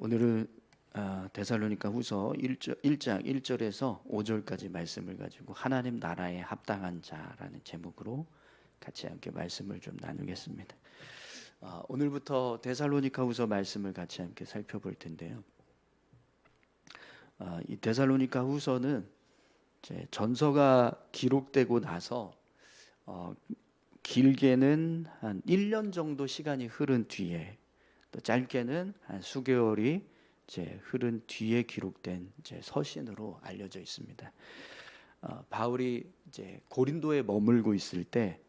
오늘은 데살로니가 후서 1장 1절에서 5절까지 말씀을 가지고 하나님 나라에 합당한 자라는 제목으로 같이 함께 말씀을 좀 나누겠습니다. 오늘부터 데살로니가 후서 말씀을 같이 함께 살펴볼 텐데요. 이 데살로니가 후서는 이제 전서가 기록되고 나서 길게는 한 1년 정도 시간이 흐른 뒤에, 또 짧게는 한 수개월이 이제 흐른 뒤에 기록된 이제 서신으로 알려져 있습니다. 바울이 이제 고린도에 머물고 있을 때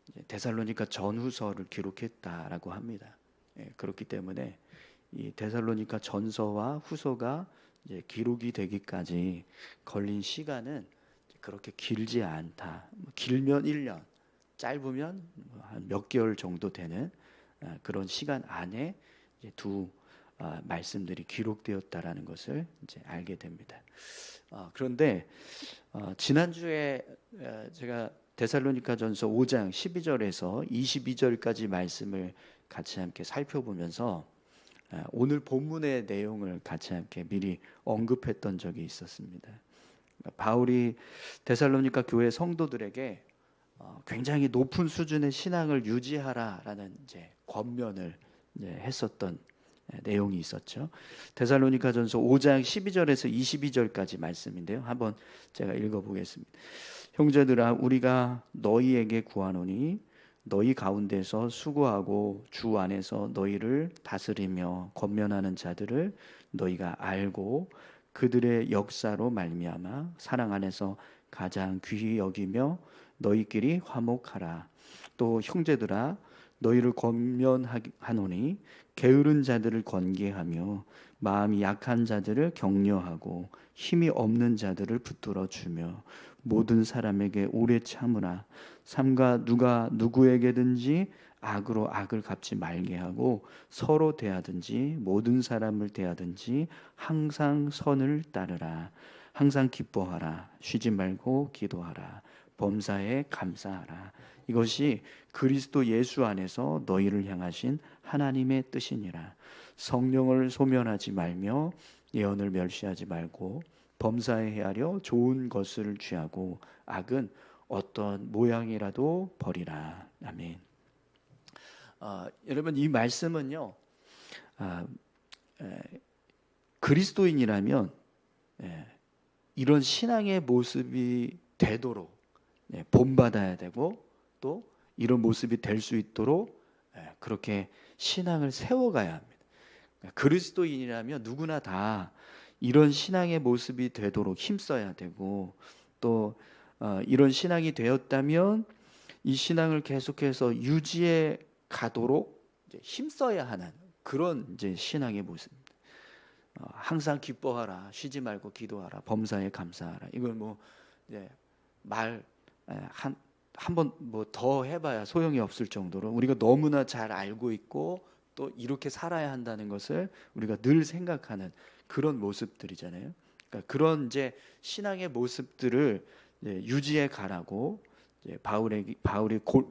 이제 데살로니가 전후서를 기록했다라고 합니다. 그렇기 때문에 이 데살로니가 전서와 후서가 이제 기록이 되기까지 걸린 시간은 그렇게 길지 않다. 길면 1년, 짧으면 한 몇 개월 정도 되는 그런 시간 안에 이제 두 말씀들이 기록되었다라는 것을 이제 알게 됩니다. 그런데 지난주에 제가 데살로니가전서 5장 12절에서 22절까지 말씀을 같이 함께 살펴보면서 오늘 본문의 내용을 같이 함께 미리 언급했던 적이 있었습니다. 바울이 데살로니가 교회 성도들에게 굉장히 높은 수준의 신앙을 유지하라라는 이제 권면을 이제 했었던 내용이 있었죠. 데살로니가전서 5장 12절에서 22절까지 말씀인데요. 한번 제가 읽어보겠습니다. 형제들아, 우리가 너희에게 구하노니 너희 가운데서 수고하고 주 안에서 너희를 다스리며 권면하는 자들을 너희가 알고 그들의 역사로 말미암아 사랑 안에서 가장 귀히 여기며 너희끼리 화목하라. 또 형제들아, 너희를 권면하노니 게으른 자들을 권계하며 마음이 약한 자들을 격려하고 힘이 없는 자들을 붙들어 주며 모든 사람에게 오래 참으라. 삼가 누가 누구에게든지 악으로 악을 갚지 말게 하고 서로 대하든지 모든 사람을 대하든지 항상 선을 따르라. 항상 기뻐하라. 쉬지 말고 기도하라. 범사에 감사하라. 이것이 그리스도 예수 안에서 너희를 향하신 하나님의 뜻이니라. 성령을 소멸하지 말며 예언을 멸시하지 말고 범사에 헤아려 좋은 것을 취하고 악은 어떤 모양이라도 버리라. 아멘. 여러분, 이 말씀은요, 그리스도인이라면 이런 신앙의 모습이 되도록 본받아야 되고, 또 이런 모습이 될 수 있도록 그렇게 신앙을 세워가야 합니다. 그리스도인이라면 누구나 다 이런 신앙의 모습이 되도록 힘써야 되고, 또 이런 신앙이 되었다면 이 신앙을 계속해서 유지해 가도록 이제 힘써야 하는 그런 이제 신앙의 모습입니다. 항상 기뻐하라, 쉬지 말고 기도하라, 범사에 감사하라. 이걸 뭐 이제 말 한 번 뭐 더 해봐야 소용이 없을 정도로 우리가 너무나 잘 알고 있고, 또 이렇게 살아야 한다는 것을 우리가 늘 생각하는 그런 모습들이잖아요. 그러니까 그런 이제 신앙의 모습들을 유지해 가라고 이제 바울이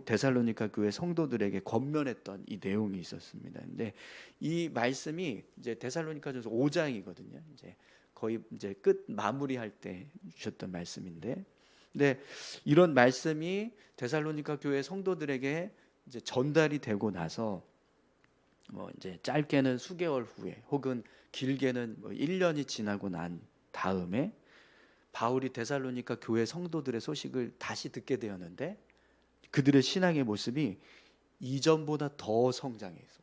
데살로니가 교회 성도들에게 권면했던 이 내용이 있었습니다. 근데 이 말씀이 이제 데살로니가전서 5장이거든요. 이제 거의 이제 끝 마무리할 때 주셨던 말씀인데, 근데 이런 말씀이 데살로니가 교회 성도들에게 이제 전달이 되고 나서 뭐 이제 짧게는 수개월 후에, 혹은 길게는 뭐 1년이 지나고 난 다음에 바울이 데살로니가 교회 성도들의 소식을 다시 듣게 되었는데, 그들의 신앙의 모습이 이전보다 더 성장해서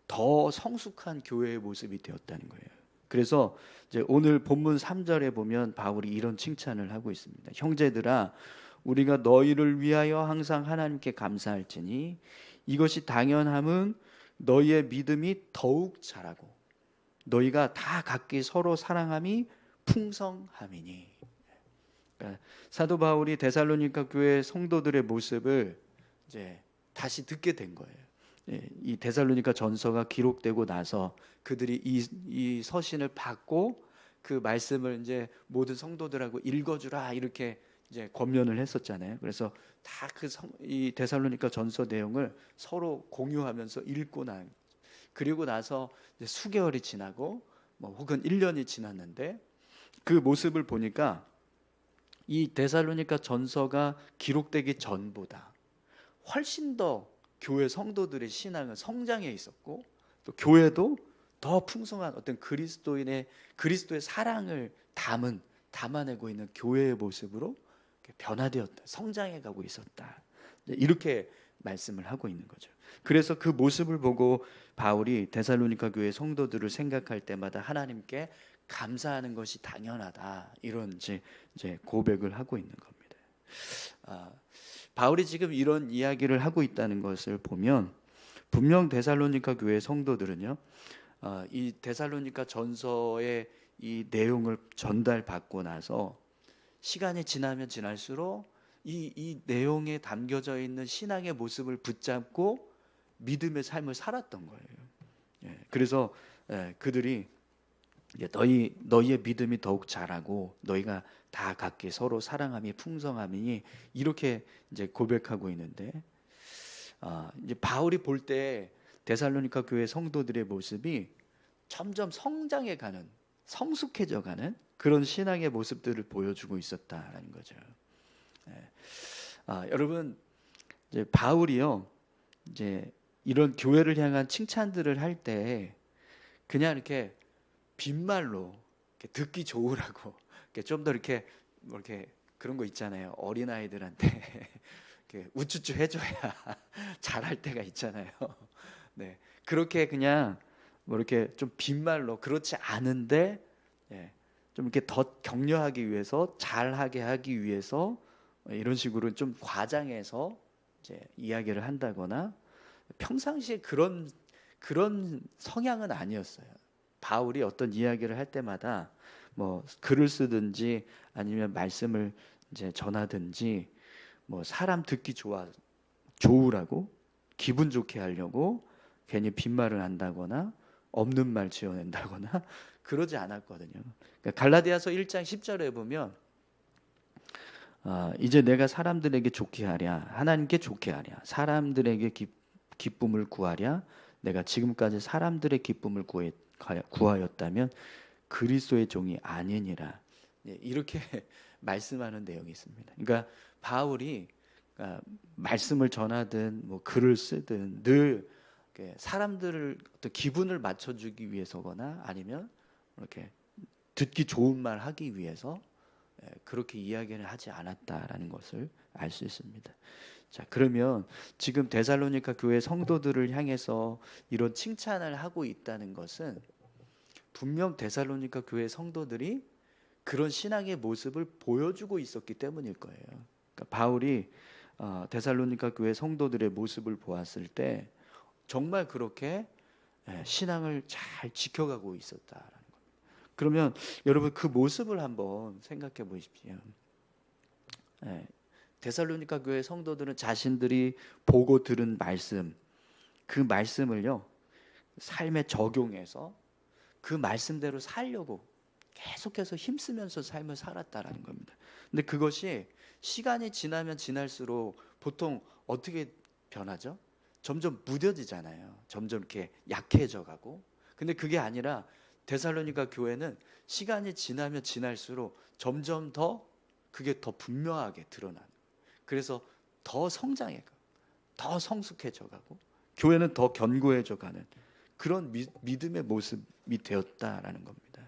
더 성숙한 교회의 모습이 되었다는 거예요. 그래서 이제 오늘 본문 3절에 보면 바울이 이런 칭찬을 하고 있습니다. 형제들아, 우리가 너희를 위하여 항상 하나님께 감사할지니 이것이 당연함은 너희의 믿음이 더욱 자라고 너희가 다 각기 서로 사랑함이 풍성함이니. 그러니까 사도 바울이 데살로니가 교회 성도들의 모습을 이제 다시 듣게 된 거예요. 이 데살로니가 전서가 기록되고 나서 그들이 이 서신을 받고 그 말씀을 이제 모든 성도들하고 읽어주라 이렇게 이제 권면을 했었잖아요. 그래서 다 이 데살로니가 전서 내용을 서로 공유하면서 읽고 난, 그리고 나서 이제 수개월이 지나고 뭐 혹은 1년이 지났는데 그 모습을 보니까 이 데살로니가 전서가 기록되기 전보다 훨씬 더 교회 성도들의 신앙은 성장해 있었고 또 교회도 더 풍성한 어떤 그리스도의 사랑을 담아내고 있는 교회의 모습으로 변화되었다, 성장해 가고 있었다, 이렇게 말씀을 하고 있는 거죠. 그래서 그 모습을 보고 바울이 데살로니가 교회 성도들을 생각할 때마다 하나님께 감사하는 것이 당연하다, 이런 이제 고백을 하고 있는 겁니다. 바울이 지금 이런 이야기를 하고 있다는 것을 보면 분명 데살로니가 교회 성도들은요, 이 데살로니가 전서의 이 내용을 전달받고 나서 시간이 지나면 지날수록 이 내용에 담겨져 있는 신앙의 모습을 붙잡고 믿음의 삶을 살았던 거예요. 그래서 그들이 너희의 믿음이 더욱 자라고 너희가 다 각기 서로 사랑함이 풍성함이니, 이렇게 이제 고백하고 있는데, 이제 바울이 볼 때 데살로니가 교회 성도들의 모습이 점점 성장해가는, 성숙해져가는 그런 신앙의 모습들을 보여주고 있었다라는 거죠. 여러분, 이제 바울이요, 이제 이런 교회를 향한 칭찬들을 할 때 그냥 이렇게 빈말로 이렇게 듣기 좋으라고 좀 더 이렇게 뭐 이렇게 그런 거 있잖아요. 어린 아이들한테 이렇게 우쭈쭈 해줘야 잘할 때가 있잖아요. 네, 그렇게 그냥 뭐 이렇게 좀 빈말로, 그렇지 않은데 좀 이렇게 더 격려하기 위해서, 잘하게 하기 위해서 이런 식으로 좀 과장해서 이제 이야기를 한다거나, 평상시에 그런 성향은 아니었어요. 바울이 어떤 이야기를 할 때마다 뭐 글을 쓰든지 아니면 말씀을 이제 전하든지, 뭐 사람 듣기 좋으라고 기분 좋게 하려고 괜히 빈말을 한다거나 없는 말 지어낸다거나 그러지 않았거든요. 그러니까 갈라디아서 1장 10절에 보면 이제 내가 사람들에게 좋게 하랴, 하나님께 좋게 하랴, 사람들에게 기쁨을 구하랴, 내가 지금까지 사람들의 기쁨을 구하였다면 그리스도의 종이 아니니라, 이렇게 말씀하는 내용이 있습니다. 그러니까 바울이 말씀을 전하든 뭐 글을 쓰든 늘 사람들을 어떤 기분을 맞춰주기 위해서거나 아니면 이렇게 듣기 좋은 말 하기 위해서 그렇게 이야기를 하지 않았다라는 것을 알 수 있습니다. 자, 그러면 지금 데살로니가 교회 성도들을 향해서 이런 칭찬을 하고 있다는 것은 분명 데살로니가 교회 성도들이 그런 신앙의 모습을 보여주고 있었기 때문일 거예요. 그러니까 바울이 데살로니가 교회 성도들의 모습을 보았을 때 정말 그렇게 신앙을 잘 지켜가고 있었다라는 겁니다. 그러면 여러분, 그 모습을 한번 생각해 보십시오. 데살로니가 교회 성도들은 자신들이 보고 들은 말씀, 그 말씀을요 삶에 적용해서 그 말씀대로 살려고 계속해서 힘쓰면서 삶을 살았다라는 겁니다. 근데 그것이 시간이 지나면 지날수록 보통 어떻게 변하죠? 점점 무뎌지잖아요. 점점 이렇게 약해져 가고. 근데 그게 아니라 데살로니가 교회는 시간이 지나면 지날수록 점점 더 그게 더 분명하게 드러나는, 그래서 더 성장해가고 더 성숙해져 가고 교회는 더 견고해져 가는 그런 믿음의 모습이 되었다라는 겁니다.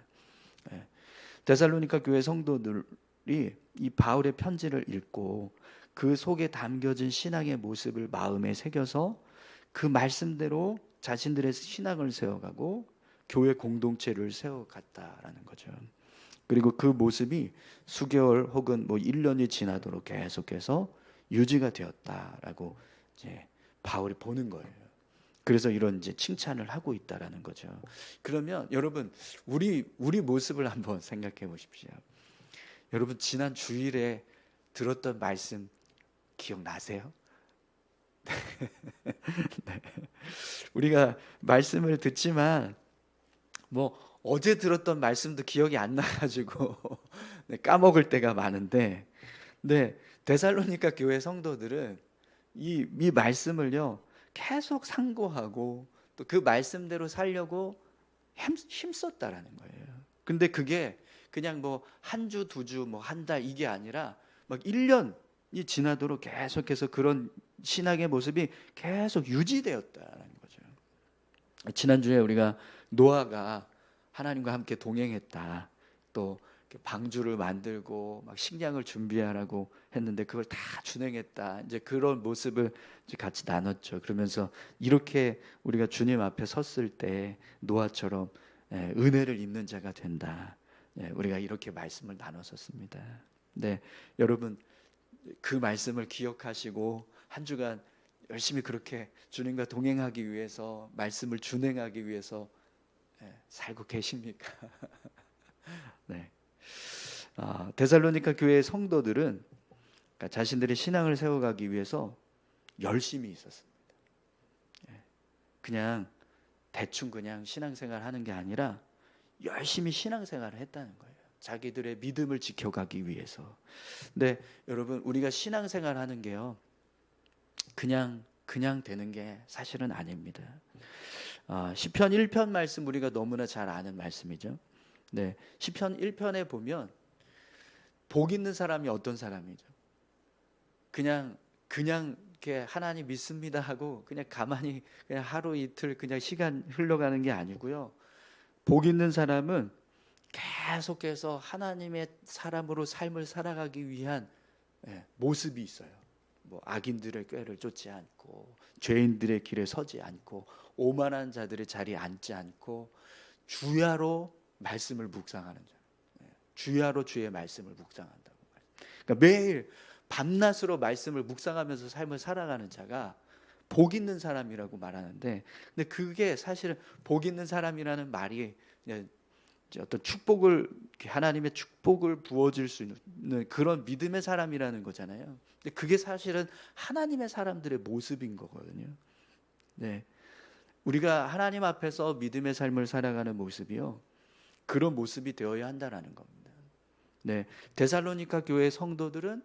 데살로니가 교회 성도들이 이 바울의 편지를 읽고 그 속에 담겨진 신앙의 모습을 마음에 새겨서 그 말씀대로 자신들의 신앙을 세워가고 교회 공동체를 세워갔다라는 거죠. 그리고 그 모습이 수개월 혹은 뭐 1년이 지나도록 계속해서 유지가 되었다라고 이제 바울이 보는 거예요. 그래서 이런 이제 칭찬을 하고 있다라는 거죠. 그러면 여러분, 우리 모습을 한번 생각해 보십시오. 여러분, 지난 주일에 들었던 말씀 기억나세요? 네. 우리가 말씀을 듣지만 뭐 어제 들었던 말씀도 기억이 안 나가지고 까먹을 때가 많은데, 근데 데살로니가 교회 성도들은 이 말씀을요 계속 상고하고 또 그 말씀대로 살려고 힘썼다라는 거예요. 근데 그게 그냥 뭐 한 주, 두 주, 뭐 한 달 이게 아니라 막 1년이 지나도록 계속해서 그런 신앙의 모습이 계속 유지되었다는 거죠. 지난주에 우리가 노아가 하나님과 함께 동행했다. 또 방주를 만들고 막 식량을 준비하라고 했는데 그걸 다 준행했다. 이제 그런 모습을 이제 같이 나눴죠. 그러면서 이렇게 우리가 주님 앞에 섰을 때 노아처럼 은혜를 입는 자가 된다. 우리가 이렇게 말씀을 나눴었습니다. 네, 여러분 그 말씀을 기억하시고 한 주간 열심히 그렇게 주님과 동행하기 위해서 말씀을 준행하기 위해서 살고 계십니까? 네. 데살로니가 교회의 성도들은 그러니까 자신들의 신앙을 세워가기 위해서 열심히 있었습니다. 그냥 대충 그냥 신앙생활 하는 게 아니라 열심히 신앙생활을 했다는 거예요. 자기들의 믿음을 지켜가기 위해서. 근데 여러분 우리가 신앙생활 하는 게요 그냥 되는 게 사실은 아닙니다. 시편 1편 말씀 우리가 너무나 잘 아는 말씀이죠. 네, 시편 1편에 보면 복 있는 사람이 어떤 사람이죠? 그냥 이렇게 하나님 믿습니다 하고 그냥 가만히 그냥 하루 이틀 그냥 시간 흘러가는 게 아니고요. 복 있는 사람은 계속해서 하나님의 사람으로 삶을 살아가기 위한 모습이 있어요. 뭐 악인들의 꾀를 쫓지 않고 죄인들의 길에 서지 않고 오만한 자들의 자리에 앉지 않고 주야로 말씀을 묵상하는 자. 주야로 주의 말씀을 묵상한다고. 그러니까 매일 밤낮으로 말씀을 묵상하면서 삶을 살아가는 자가 복 있는 사람이라고 말하는데, 근데 그게 사실은 복 있는 사람이라는 말이 어떤 축복을 하나님의 축복을 부어줄 수 있는 그런 믿음의 사람이라는 거잖아요. 근데 그게 사실은 하나님의 사람들의 모습인 거거든요. 네, 우리가 하나님 앞에서 믿음의 삶을 살아가는 모습이요, 그런 모습이 되어야 한다라는 겁니다. 네, 데살로니가 교회 성도들은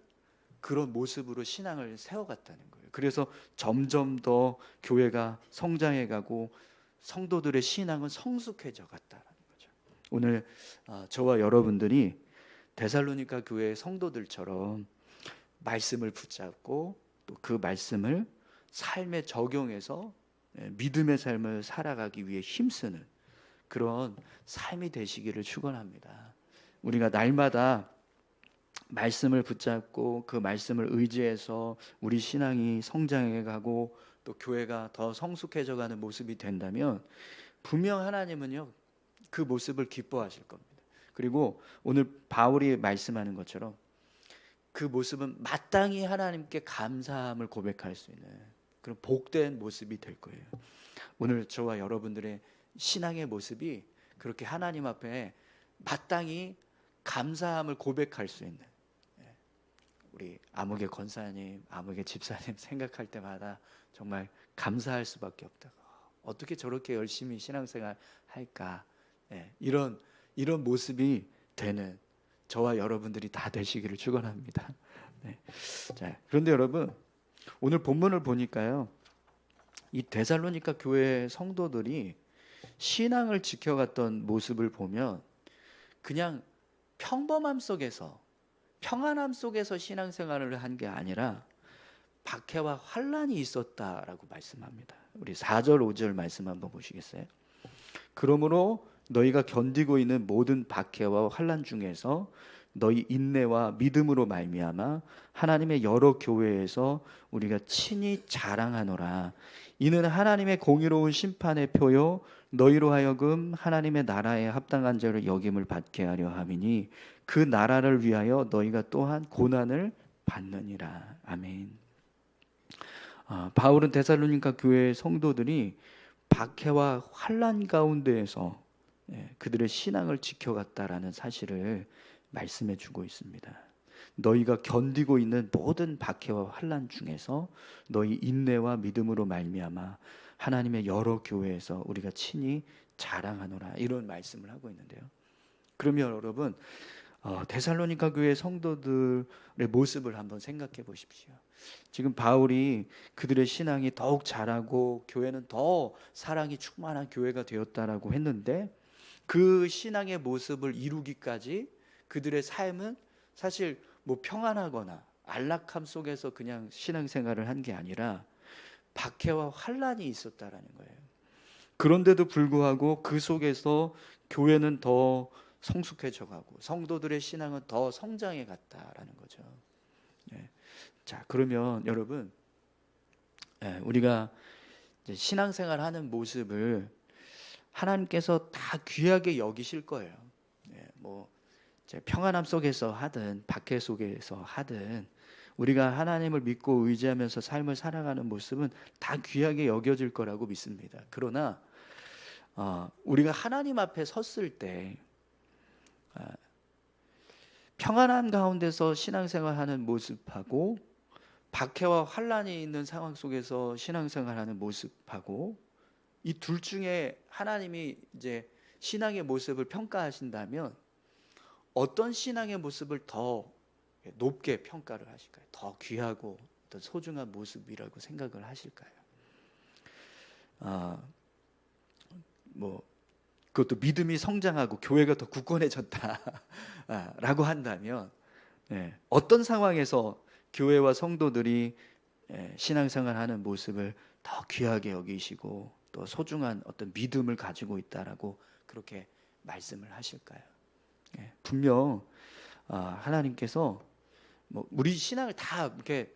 그런 모습으로 신앙을 세워갔다는 거예요. 그래서 점점 더 교회가 성장해가고 성도들의 신앙은 성숙해져 갔다는 거죠. 오늘 저와 여러분들이 데살로니가 교회 성도들처럼 말씀을 붙잡고 또 그 말씀을 삶에 적용해서 믿음의 삶을 살아가기 위해 힘쓰는 그런 삶이 되시기를 축원합니다. 우리가 날마다 말씀을 붙잡고 그 말씀을 의지해서 우리 신앙이 성장해 가고 또 교회가 더 성숙해져 가는 모습이 된다면 분명 하나님은요 그 모습을 기뻐하실 겁니다. 그리고 오늘 바울이 말씀하는 것처럼 그 모습은 마땅히 하나님께 감사함을 고백할 수 있는 그런 복된 모습이 될 거예요. 오늘 저와 여러분들의 신앙의 모습이 그렇게 하나님 앞에 마땅히 감사함을 고백할 수 있는, 우리 아무개 권사님, 아무개 집사님 생각할 때마다 정말 감사할 수밖에 없다. 어떻게 저렇게 열심히 신앙생활 할까? 이런 모습이 되는 저와 여러분들이 다 되시기를 축원합니다. 자, 그런데 여러분 오늘 본문을 보니까요, 이 데살로니가 교회 성도들이 신앙을 지켜갔던 모습을 보면 그냥 평범함 속에서 평안함 속에서 신앙생활을 한 게 아니라 박해와 환난이 있었다라고 말씀합니다. 우리 4절 5절 말씀 한번 보시겠어요? 그러므로 너희가 견디고 있는 모든 박해와 환난 중에서 너희 인내와 믿음으로 말미암아 하나님의 여러 교회에서 우리가 친히 자랑하노라. 이는 하나님의 공의로운 심판의 표요 너희로 하여금 하나님의 나라에 합당한 자를 여김을 받게 하려 함이니 그 나라를 위하여 너희가 또한 고난을 받느니라. 아멘. 바울은 데살로니가 교회의 성도들이 박해와 환난 가운데에서 그들의 신앙을 지켜갔다라는 사실을 말씀해 주고 있습니다. 너희가 견디고 있는 모든 박해와 환난 중에서 너희 인내와 믿음으로 말미암아 하나님의 여러 교회에서 우리가 친히 자랑하노라, 이런 말씀을 하고 있는데요. 그러면 여러분 데살로니가 교회 성도들의 모습을 한번 생각해 보십시오. 지금 바울이 그들의 신앙이 더욱 자라고 교회는 더 사랑이 충만한 교회가 되었다라고 했는데, 그 신앙의 모습을 이루기까지 그들의 삶은 사실 뭐 평안하거나 안락함 속에서 그냥 신앙생활을 한 게 아니라 박해와 환란이 있었다라는 거예요. 그런데도 불구하고 그 속에서 교회는 더 성숙해져 가고 성도들의 신앙은 더 성장해 갔다라는 거죠. 네. 자, 그러면 여러분, 우리가 이제 신앙생활하는 모습을 하나님께서 다 귀하게 여기실 거예요. 뭐 이제 평안함 속에서 하든 박해 속에서 하든 우리가 하나님을 믿고 의지하면서 삶을 살아가는 모습은 다 귀하게 여겨질 거라고 믿습니다. 그러나 우리가 하나님 앞에 섰을 때 평안한 가운데서 신앙생활하는 모습하고 박해와 환란이 있는 상황 속에서 신앙생활하는 모습하고 이 둘 중에 하나님이 이제 신앙의 모습을 평가하신다면 어떤 신앙의 모습을 더 높게 평가를 하실까요? 더 귀하고 더 소중한 모습이라고 생각을 하실까요? 뭐 그것도 믿음이 성장하고 교회가 더 굳건해졌다라고 한다면 어떤 상황에서 교회와 성도들이 신앙생활하는 모습을 더 귀하게 여기시고 또 소중한 어떤 믿음을 가지고 있다라고 그렇게 말씀을 하실까요? 분명 하나님께서 뭐 우리 신앙을 다 이렇게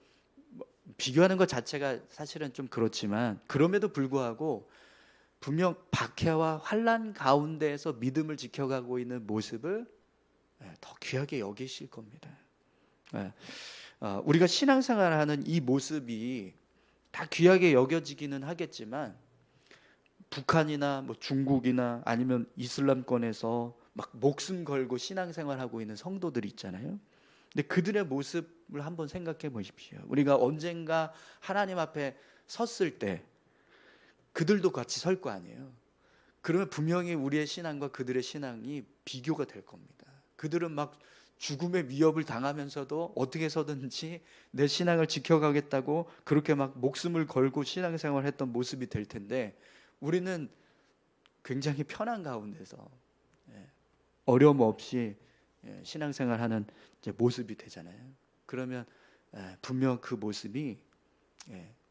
비교하는 것 자체가 사실은 좀 그렇지만 그럼에도 불구하고 분명 박해와 환란 가운데에서 믿음을 지켜가고 있는 모습을 더 귀하게 여기실 겁니다. 우리가 신앙생활하는 이 모습이 다 귀하게 여겨지기는 하겠지만 북한이나 뭐 중국이나 아니면 이슬람권에서 막 목숨 걸고 신앙생활하고 있는 성도들이 있잖아요. 근데 그들의 모습을 한번 생각해 보십시오. 우리가 언젠가 하나님 앞에 섰을 때 그들도 같이 설 거 아니에요. 그러면 분명히 우리의 신앙과 그들의 신앙이 비교가 될 겁니다. 그들은 막 죽음의 위협을 당하면서도 어떻게 해서든지 내 신앙을 지켜가겠다고 그렇게 막 목숨을 걸고 신앙생활을 했던 모습이 될 텐데 우리는 굉장히 편한 가운데서 어려움 없이 신앙생활하는 모습이 되잖아요. 그러면 분명 그 모습이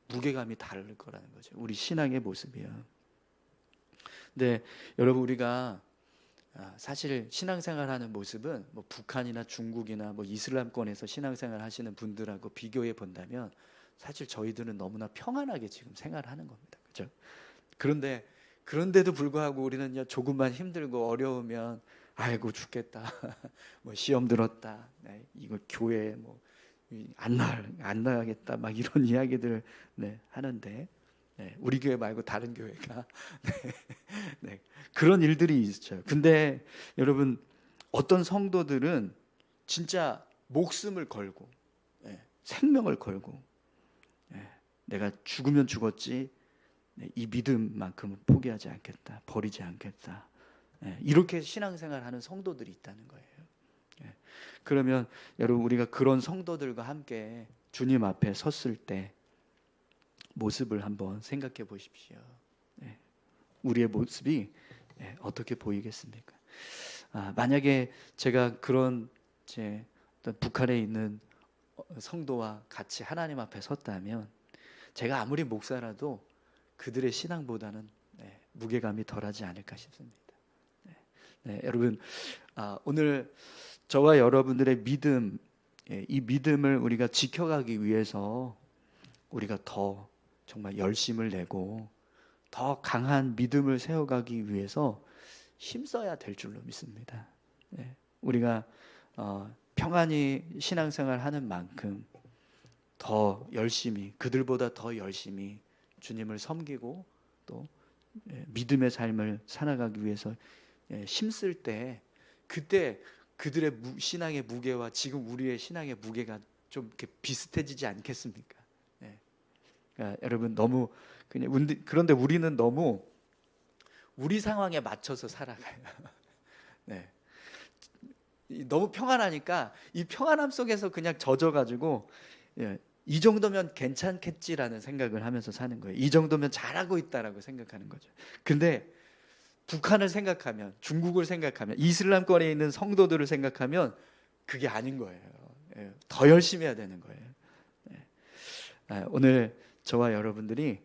무게감이 다를 거라는 거죠. 우리 신앙의 모습이요. 근데 여러분 우리가 사실 신앙생활하는 모습은 뭐 북한이나 중국이나 뭐 이슬람권에서 신앙생활 하시는 분들하고 비교해 본다면 사실 저희들은 너무나 평안하게 지금 생활하는 겁니다. 그렇죠? 그런데도 불구하고 우리는요 조금만 힘들고 어려우면 아이고 죽겠다. 뭐 시험 들었다. 이거 교회 뭐 안 나가겠다. 막 이런 이야기들 하는데 우리 교회 말고 다른 교회가 그런 일들이 있죠. 근데 여러분 어떤 성도들은 진짜 목숨을 걸고 생명을 걸고 내가 죽으면 죽었지 이 믿음만큼은 포기하지 않겠다. 버리지 않겠다. 이렇게 신앙생활하는 성도들이 있다는 거예요. 그러면 여러분 우리가 그런 성도들과 함께 주님 앞에 섰을 때 모습을 한번 생각해 보십시오. 우리의 모습이 어떻게 보이겠습니까? 만약에 제가 그런 어떤 북한에 있는 성도와 같이 하나님 앞에 섰다면 제가 아무리 목사라도 그들의 신앙보다는 무게감이 덜하지 않을까 싶습니다. 여러분 오늘 저와 여러분들의 믿음, 이 믿음을 우리가 지켜가기 위해서 우리가 더 정말 열심을 내고 더 강한 믿음을 세워가기 위해서 힘써야 될 줄로 믿습니다. 우리가 평안히 신앙생활하는 만큼 더 열심히 그들보다 더 열심히 주님을 섬기고 또 믿음의 삶을 살아가기 위해서 힘쓸 때 그때 그들의 신앙의 무게와 지금 우리의 신앙의 무게가 좀 이렇게 비슷해지지 않겠습니까? 그러니까 여러분 너무 그런데 우리는 너무 우리 상황에 맞춰서 살아가요. 너무 평안하니까 이 평안함 속에서 그냥 젖어가지고 이 정도면 괜찮겠지라는 생각을 하면서 사는 거예요. 이 정도면 잘하고 있다라고 생각하는 거죠. 근데 북한을 생각하면, 중국을 생각하면, 이슬람권에 있는 성도들을 생각하면 그게 아닌 거예요. 더 열심히 해야 되는 거예요. 오늘 저와 여러분들이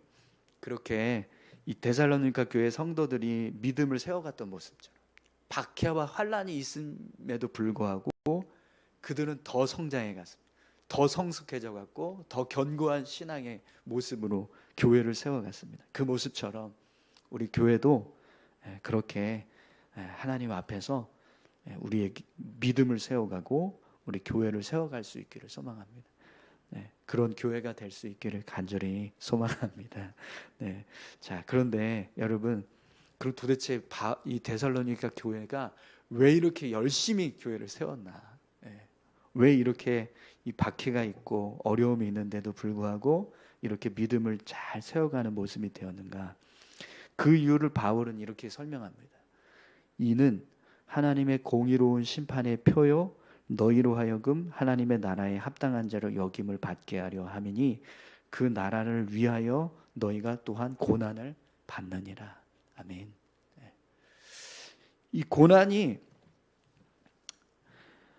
그렇게 이 데살로니가 교회 성도들이 믿음을 세워갔던 모습처럼 박해와 환란이 있음에도 불구하고 그들은 더 성장해 갔습니다. 더 성숙해져 갔고 더 견고한 신앙의 모습으로 교회를 세워갔습니다. 그 모습처럼 우리 교회도 그렇게 하나님 앞에서 우리의 믿음을 세워가고 우리 교회를 세워갈 수 있기를 소망합니다. 그런 교회가 될 수 있기를 간절히 소망합니다. 자, 그런데 여러분, 그럼 도대체 이 데살로니가 교회가 왜 이렇게 열심히 교회를 세웠나? 왜 이렇게 이 박해가 있고 어려움이 있는데도 불구하고 이렇게 믿음을 잘 세워가는 모습이 되었는가? 그 이유를 바울은 이렇게 설명합니다. 이는 하나님의 공의로운 심판의 표요 너희로 하여금 하나님의 나라에 합당한 자로 여김을 받게 하려 함이니 그 나라를 위하여 너희가 또한 고난을 받느니라. 아멘. 이 고난이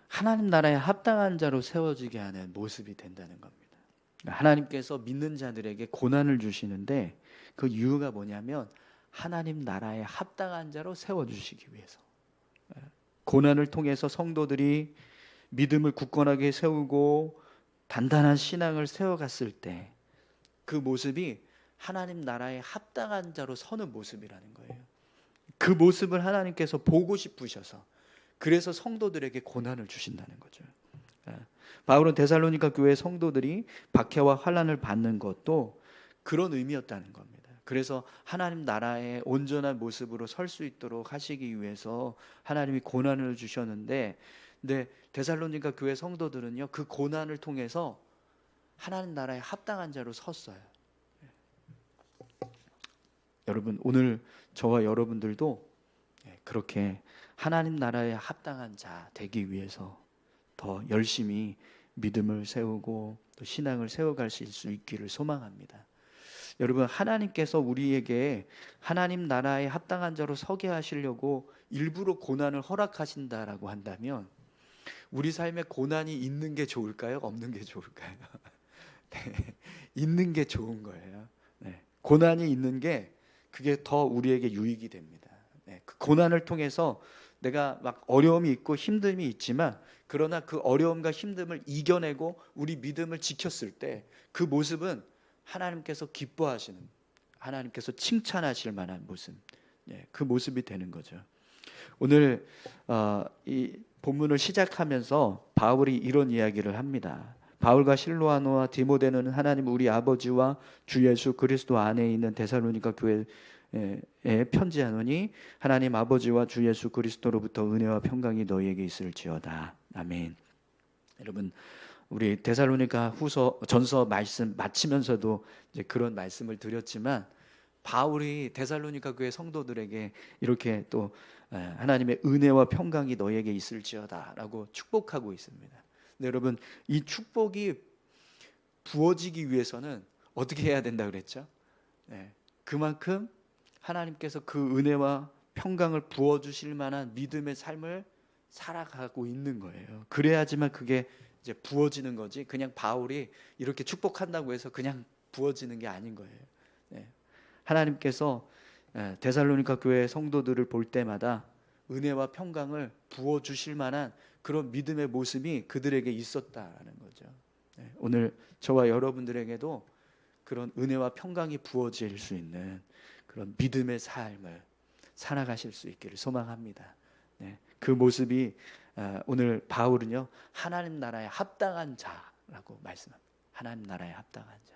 하나님 나라에 합당한 자로 세워지게 하는 모습이 된다는 겁니다. 하나님께서 믿는 자들에게 고난을 주시는데 그 이유가 뭐냐면 하나님 나라에 합당한 자로 세워주시기 위해서. 고난을 통해서 성도들이 믿음을 굳건하게 세우고 단단한 신앙을 세워갔을 때 그 모습이 하나님 나라에 합당한 자로 서는 모습이라는 거예요. 그 모습을 하나님께서 보고 싶으셔서 그래서 성도들에게 고난을 주신다는 거죠. 바울은 데살로니가 교회 성도들이 박해와 환난을 받는 것도 그런 의미였다는 겁니다. 그래서 하나님 나라의 온전한 모습으로 설 수 있도록 하시기 위해서 하나님이 고난을 주셨는데, 근데 데살로니가 교회 성도들은요 그 고난을 통해서 하나님 나라에 합당한 자로 섰어요. 여러분, 오늘 저와 여러분들도 그렇게 하나님 나라에 합당한 자 되기 위해서 더 열심히 믿음을 세우고 또 신앙을 세워갈 수 있기를 소망합니다. 여러분, 하나님께서 우리에게 하나님 나라에 합당한 자로 서게 하시려고 일부러 고난을 허락하신다라고 한다면 우리 삶에 고난이 있는 게 좋을까요? 없는 게 좋을까요? 있는 게 좋은 거예요. 고난이 있는 게 그게 더 우리에게 유익이 됩니다. 그 고난을 통해서 내가 막 어려움이 있고 힘듦이 있지만 그러나 그 어려움과 힘듦을 이겨내고 우리 믿음을 지켰을 때 그 모습은 하나님께서 기뻐하시는, 하나님께서 칭찬하실 만한 모습, 그 모습이 되는 거죠. 오늘 이 본문을 시작하면서 바울이 이런 이야기를 합니다. 바울과 실로아노와 디모데는 하나님 우리 아버지와 주 예수 그리스도 안에 있는 데살로니가 교회에 편지하노니 하나님 아버지와 주 예수 그리스도로부터 은혜와 평강이 너희에게 있을지어다. 아멘. 여러분, 우리 데살로니가 전서 말씀 마치면서도 이제 그런 말씀을 드렸지만 바울이 데살로니가 교회 성도들에게 이렇게 또 하나님의 은혜와 평강이 너희에게 있을지어다라고 축복하고 있습니다. 근데 여러분, 이 축복이 부어지기 위해서는 어떻게 해야 된다 그랬죠? 그만큼 하나님께서 그 은혜와 평강을 부어주실 만한 믿음의 삶을 살아가고 있는 거예요. 그래야지만 그게 이제 부어지는 거지 그냥 바울이 이렇게 축복한다고 해서 그냥 부어지는 게 아닌 거예요. 하나님께서 데살로니가 교회 성도들을 볼 때마다 은혜와 평강을 부어주실 만한 그런 믿음의 모습이 그들에게 있었다라는 거죠. 오늘 저와 여러분들에게도 그런 은혜와 평강이 부어질 수 있는 그런 믿음의 삶을 살아가실 수 있기를 소망합니다. 그 모습이 오늘 바울은요 하나님 나라에 합당한 자라고 말씀합니다. 하나님 나라에 합당한 자.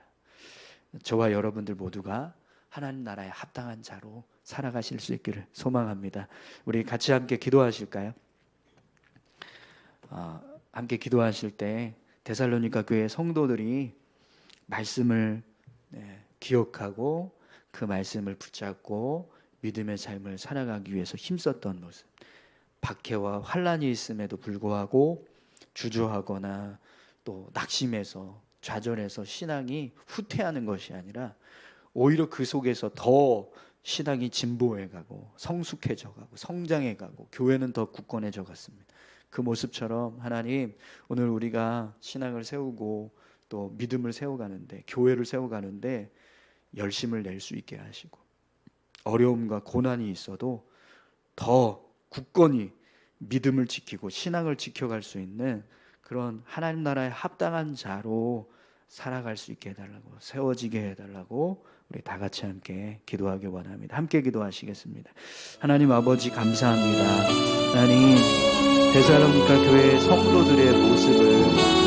저와 여러분들 모두가 하나님 나라에 합당한 자로 살아가실 수 있기를 소망합니다. 우리 같이 함께 기도하실까요? 함께 기도하실 때 데살로니가 교회 성도들이 말씀을 기억하고 그 말씀을 붙잡고 믿음의 삶을 살아가기 위해서 힘썼던 모습, 박해와 환란이 있음에도 불구하고 주저하거나 또 낙심해서 좌절해서 신앙이 후퇴하는 것이 아니라 오히려 그 속에서 더 신앙이 진보해가고 성숙해져가고 성장해가고 교회는 더 굳건해져 갔습니다. 그 모습처럼 하나님, 오늘 우리가 신앙을 세우고 또 믿음을 세워가는데, 교회를 세워가는데 열심을 낼 수 있게 하시고, 어려움과 고난이 있어도 더 굳건히 믿음을 지키고 신앙을 지켜갈 수 있는 그런 하나님 나라에 합당한 자로 살아갈 수 있게 해달라고, 세워지게 해달라고 우리 다 같이 함께 기도하기 원합니다. 함께 기도하시겠습니다. 하나님 아버지, 감사합니다. 하나님, 데살로니가 교회 성도들의 모습을